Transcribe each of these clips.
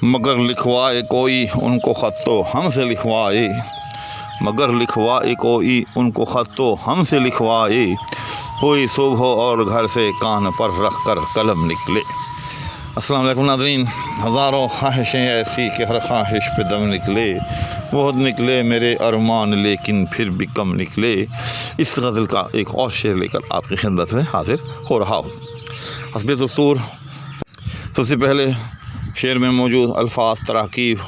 मगर लिखवाए कोई उनको ख़त तो हमसे लिखवाए, मगर लिखवाए कोई उनको ख़त तो हमसे लिखवाए, हुई सुबह और घर से कान पर रख कर कलम निकले। अस्सलाम वालेकुम नाज़रीन, हज़ारों ख्वाहिशें ऐसी कि हर ख्वाहिश पे दम निकले, बहुत निकले मेरे अरमान लेकिन फिर भी कम निकले। इस गज़ल का एक और शेर लेकर आपकी खिदमत में हाजिर हो रहा हूँ। हस्बे दस्तूर सबसे पहले शेर में मौजूद अल्फाज, तराकीब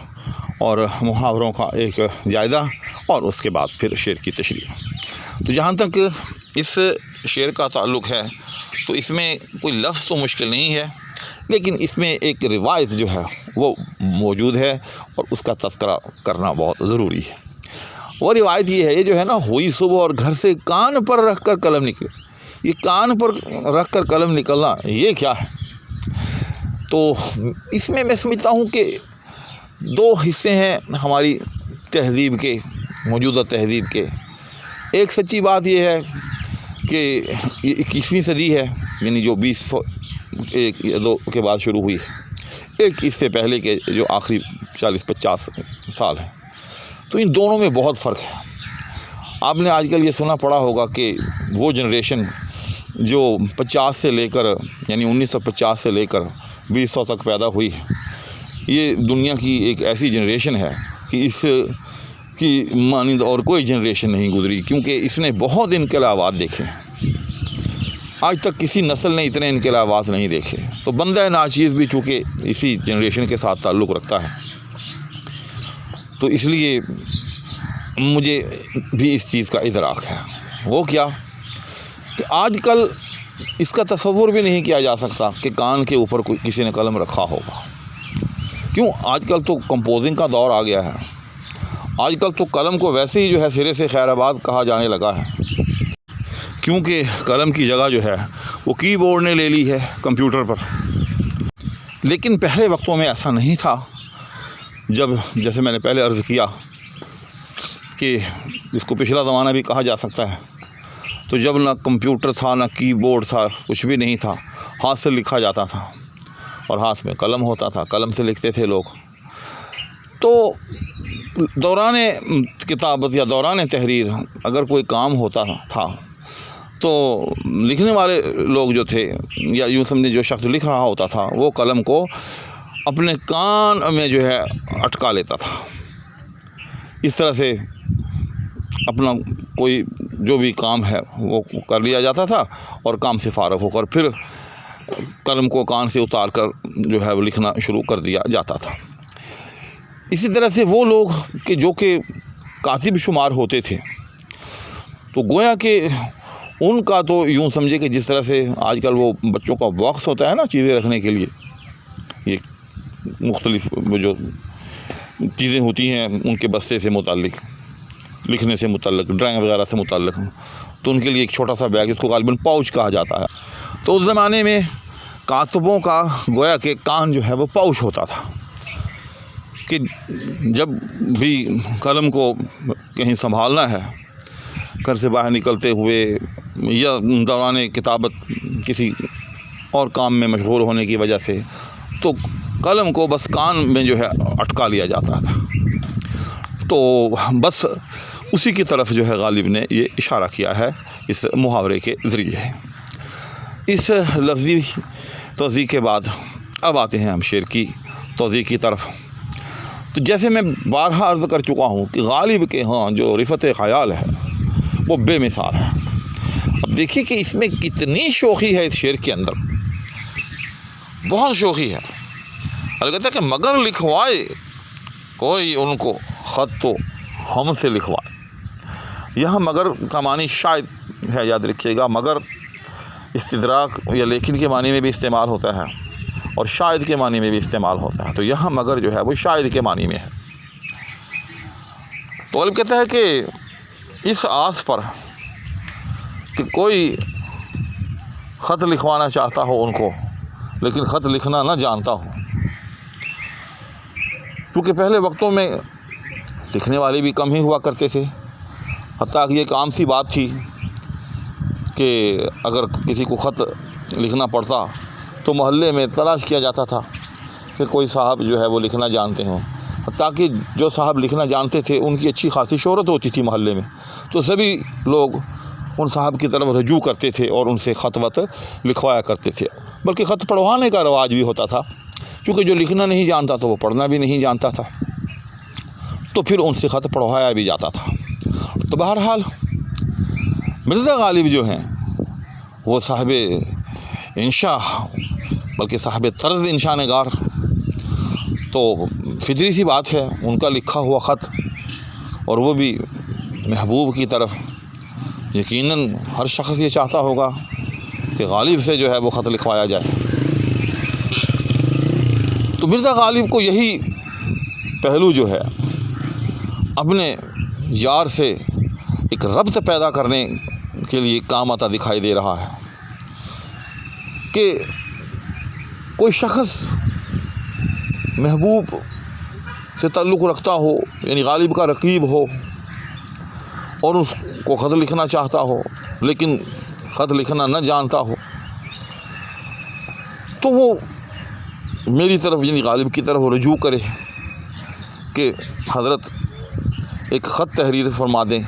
और मुहावरों का एक जायज़ा और उसके बाद फिर शेर की तशरीह। तो जहाँ तक इस शेर का ताल्लुक़ है तो इसमें कोई लफ्ज़ तो मुश्किल नहीं है, लेकिन इसमें एक रिवायत जो है वो मौजूद है और उसका तज़किरा करना बहुत ज़रूरी है। वो रिवायत ये है, ये जो है ना, हुई सुबह और घर से कान पर रख कर कलम निकले। ये कान पर रख कर कलम निकलना ये क्या है? तो इसमें मैं समझता हूँ कि दो हिस्से हैं हमारी तहज़ीब के, मौजूदा तहज़ीब के। एक सच्ची बात यह है कि 21वीं सदी है, यानी जो 2001 या 2 के बाद शुरू हुई है, एक इससे पहले के जो आखिरी 40-50 साल हैं। तो इन दोनों में बहुत फ़र्क है। आपने आजकल ये सुना पड़ा होगा कि वो जनरेशन जो 50 से लेकर, यानी 1950 से लेकर 2000 तक पैदा हुई है, ये दुनिया की एक ऐसी जनरेशन है कि इसकी मानिंद और कोई जनरेशन नहीं गुजरी, क्योंकि इसने बहुत इनकलाबात देखे। आज तक किसी नस्ल ने इतने इनकलाबात नहीं देखे। तो बंदा नाचीज़ भी चूँकि इसी जनरेशन के साथ ताल्लुक़ रखता है, तो इसलिए मुझे भी इस चीज़ का इदराक है। वो क्या कि आजकल इसका तसव्वुर भी नहीं किया जा सकता कि कान के ऊपर कोई किसी ने कलम रखा होगा। क्यों? आजकल तो कंपोजिंग का दौर आ गया है। आजकल तो कलम को वैसे ही जो है सिरे से खैराबाद कहा जाने लगा है, क्योंकि कलम की जगह जो है वो कीबोर्ड ने ले ली है कंप्यूटर पर। लेकिन पहले वक्तों में ऐसा नहीं था। जब, जैसे मैंने पहले अर्ज़ किया कि इसको पिछला ज़माना भी कहा जा सकता है, तो जब ना कंप्यूटर था, ना कीबोर्ड था, कुछ भी नहीं था, हाथ से लिखा जाता था और हाथ में कलम होता था, कलम से लिखते थे लोग। तो दौरान किताबत या दौरान तहरीर अगर कोई काम होता था तो लिखने वाले लोग जो थे, या यूँ समझे जो शख्स लिख रहा होता था, वो कलम को अपने कान में जो है अटका लेता था। इस तरह से अपना कोई जो भी काम है वो कर लिया जाता था और काम से फ़ारग़ होकर फिर कलम को कान से उतार कर जो है वो लिखना शुरू कर दिया जाता था। इसी तरह से वो लोग कि जो कि कातिब शुमार होते थे, तो गोया कि उनका तो यूँ समझे कि जिस तरह से आजकल वो बच्चों का बॉक्स होता है ना चीज़ें रखने के लिए, ये मुख्तलिफ जो चीज़ें होती हैं उनके बस्ते से मुताल्लिक़, लिखने से मुताल्लिक़, ड्राइंग वगैरह से मुताल्लिक़, तो उनके लिए एक छोटा सा बैग, इसको ग़ालिबन पाउच कहा जाता है। तो उस ज़माने में कातबों का गोया के कान जो है वो पाउच होता था कि जब भी कलम को कहीं संभालना है, घर से बाहर निकलते हुए या दौरान किताबत किसी और काम में मशगूल होने की वजह से, तो कलम को बस कान में जो है अटका लिया जाता था। तो बस उसी की तरफ जो है गालिब ने ये इशारा किया है इस मुहावरे के ज़रिए। इस लफ्ज़ी तौज़ीह के बाद अब आते हैं हम शेर की तौज़ीह की तरफ। तो जैसे मैं बारहा अर्ज़ कर चुका हूँ कि गालिब के यहाँ जो रिफ़त ख़याल है वो बेमिसाल है। अब देखिए कि इसमें कितनी शोखी है इस शेर के अंदर, बहुत शोखी है। और कहता है कि मगर लिखवाए कोई उनको ख़त तो हमसे लिखवाए। यहाँ मगर का मानी शायद है, याद रखिएगा। मगर इस्तिदराक या लेकिन के मानी में भी इस्तेमाल होता है और शायद के मानी में भी इस्तेमाल होता है। तो यहाँ मगर जो है वो शायद के मानी में है। तो अल्लाह कहता है कि इस आस पर कि कोई ख़त लिखवाना चाहता हो उनको, लेकिन ख़त लिखना ना जानता हो। क्योंकि पहले वक्तों में लिखने वाले भी कम ही हुआ करते थे, हत्ता कि एक आम सी बात थी कि अगर किसी को ख़त लिखना पड़ता तो मोहल्ले में तलाश किया जाता था کہ کوئی صاحب جو ہے وہ لکھنا جانتے ہوں، تاکہ جو صاحب لکھنا جانتے تھے ان کی اچھی خاصی شہرت ہوتی تھی محلے میں، تو سبھی لوگ ان صاحب کی طرف رجوع کرتے تھے اور ان سے خط وط لکھوایا کرتے تھے، بلکہ خط پڑھوانے کا رواج بھی ہوتا تھا، چونکہ جو لکھنا نہیں جانتا تو وہ پڑھنا بھی نہیں جانتا تھا، تو پھر ان سے خط پڑھوایا بھی جاتا تھا۔ تو بہرحال مرزا غالب جو ہیں وہ صاحب انشاء بلکہ صاحب طرز انشاء نگار، تو فطری سی بات ہے ان کا لکھا ہوا خط، اور وہ بھی محبوب کی طرف، یقیناً ہر شخص یہ چاہتا ہوگا کہ غالب سے جو ہے وہ خط لکھوایا جائے۔ تو مرزا غالب کو یہی پہلو جو ہے اپنے یار سے ایک ربط پیدا کرنے کے لیے کام آتا دکھائی دے رہا ہے کہ کوئی شخص محبوب سے تعلق رکھتا ہو، یعنی غالب کا رقیب ہو، اور اس کو خط لکھنا چاہتا ہو لیکن خط لکھنا نہ جانتا ہو، تو وہ میری طرف یعنی غالب کی طرف رجوع کرے کہ حضرت ایک خط تحریر فرما دیں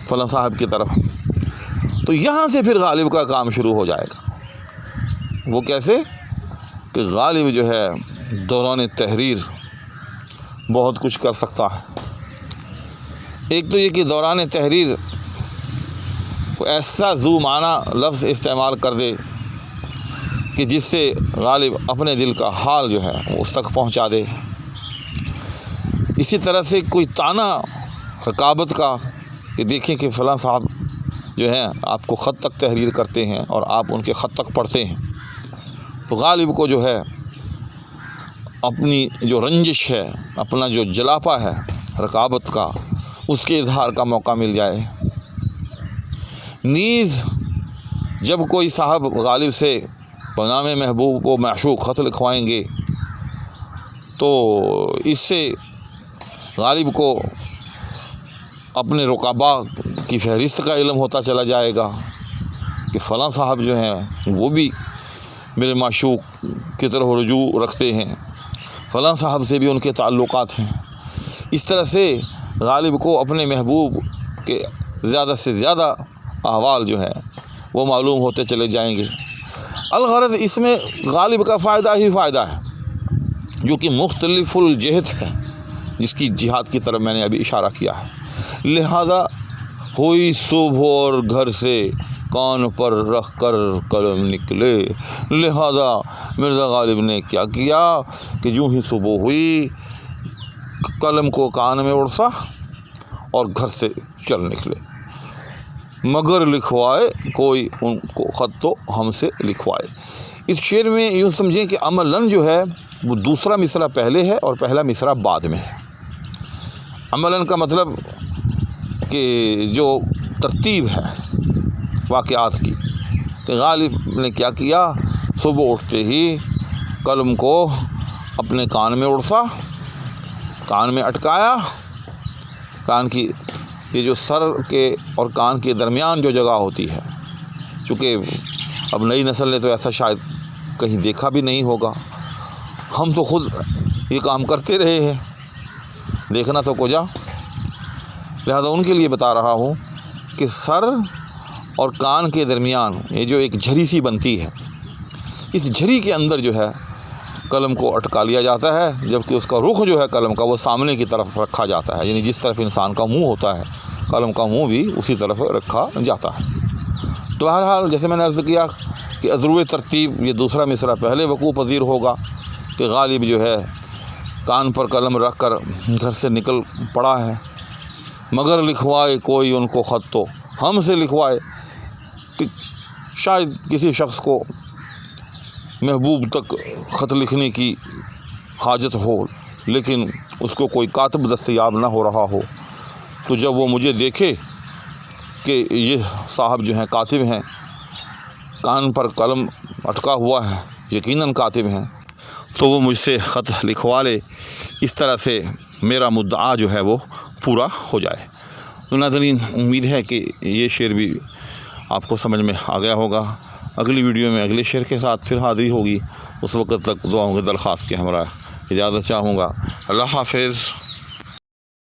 فلاں صاحب کی طرف۔ تو یہاں سے پھر غالب کا کام شروع ہو جائے گا۔ وہ کیسے کہ غالب جو ہے دوران تحریر بہت کچھ کر سکتا ہے۔ ایک تو یہ کہ دوران تحریر کوئی ایسا ذو معنی لفظ استعمال کر دے کہ جس سے غالب اپنے دل کا حال جو ہے وہ اس تک پہنچا دے۔ اسی طرح سے کوئی طعنہ رقابت کا کہ دیکھیں کہ فلاں صاحب جو ہیں آپ کو خط تک تحریر کرتے ہیں اور آپ ان کے خط تک پڑھتے ہیں، تو غالب کو جو ہے اپنی جو رنجش ہے، اپنا جو جلاپا ہے رقابت کا، اس کے اظہار کا موقع مل جائے۔ نیز جب کوئی صاحب غالب سے بنام محبوب و معشوق خط لکھوائیں گے تو اس سے غالب کو اپنے رقبا کی فہرست کا علم ہوتا چلا جائے گا کہ فلاں صاحب جو ہیں وہ بھی میرے معشوق کی طرف رجوع رکھتے ہیں، فلاں صاحب سے بھی ان کے تعلقات ہیں۔ اس طرح سے غالب کو اپنے محبوب کے زیادہ سے زیادہ احوال جو ہیں وہ معلوم ہوتے چلے جائیں گے۔ الغرض اس میں غالب کا فائدہ ہی فائدہ ہے، جو کہ مختلف الجہت ہے، جس کی جہاد کی طرف میں نے ابھی اشارہ کیا ہے۔ لہذا ہوئی صبح اور گھر سے کان پر رکھ کر قلم نکلے، لہذا مرزا غالب نے کیا کیا کہ جو ہی صبح ہوئی قلم کو کان میں اڑسا اور گھر سے چل نکلے، مگر لکھوائے کوئی ان کو خط تو ہم سے لکھوائے۔ اس شعر میں یوں سمجھیں کہ عملاً جو ہے وہ دوسرا مصرع پہلے ہے اور پہلا مصرع بعد میں ہے۔ عملاً کا مطلب کہ جو ترتیب ہے واقعات کی، کہ غالب نے کیا کیا، صبح اٹھتے ہی قلم کو اپنے کان میں اڑسا، کان میں اٹکایا، کان کی یہ جو سر کے اور کان کے درمیان جو جگہ ہوتی ہے، چونکہ اب نئی نسل نے تو ایسا شاید کہیں دیکھا بھی نہیں ہوگا، ہم تو خود یہ کام کرتے رہے ہیں، دیکھنا تو کو جا، لہذا ان کے لیے بتا رہا ہوں کہ سر اور کان کے درمیان یہ جو ایک جھری سی بنتی ہے، اس جھری کے اندر جو ہے قلم کو اٹکا لیا جاتا ہے، جبکہ اس کا رخ جو ہے قلم کا وہ سامنے کی طرف رکھا جاتا ہے، یعنی جس طرف انسان کا منہ ہوتا ہے قلم کا منہ بھی اسی طرف رکھا جاتا ہے۔ تو بہرحال جیسے میں نے عرض کیا کہ ازروِ ترتیب یہ دوسرا مصرع پہلے وقوع پذیر ہوگا کہ غالب جو ہے کان پر قلم رکھ کر گھر سے نکل پڑا ہے، مگر لکھوائے کوئی ان کو خط تو ہم سے لکھوائے، کہ شاید کسی شخص کو محبوب تک خط لکھنے کی حاجت ہو لیکن اس کو کوئی کاتب دستیاب نہ ہو رہا ہو، تو جب وہ مجھے دیکھے کہ یہ صاحب جو ہیں کاتب ہیں، کان پر قلم اٹکا ہوا ہے، یقیناً کاتب ہیں، تو وہ مجھ سے خط لکھوا لے، اس طرح سے میرا مدعا جو ہے وہ پورا ہو جائے۔ تو ناظرین، امید ہے کہ یہ شعر بھی آپ کو سمجھ میں آ گیا ہوگا۔ اگلی ویڈیو میں اگلے شعر کے ساتھ پھر حاضری ہوگی، اس وقت تک دعاؤں کی درخواست کے ہمراہ اجازت چاہوں گا۔ اللہ حافظ۔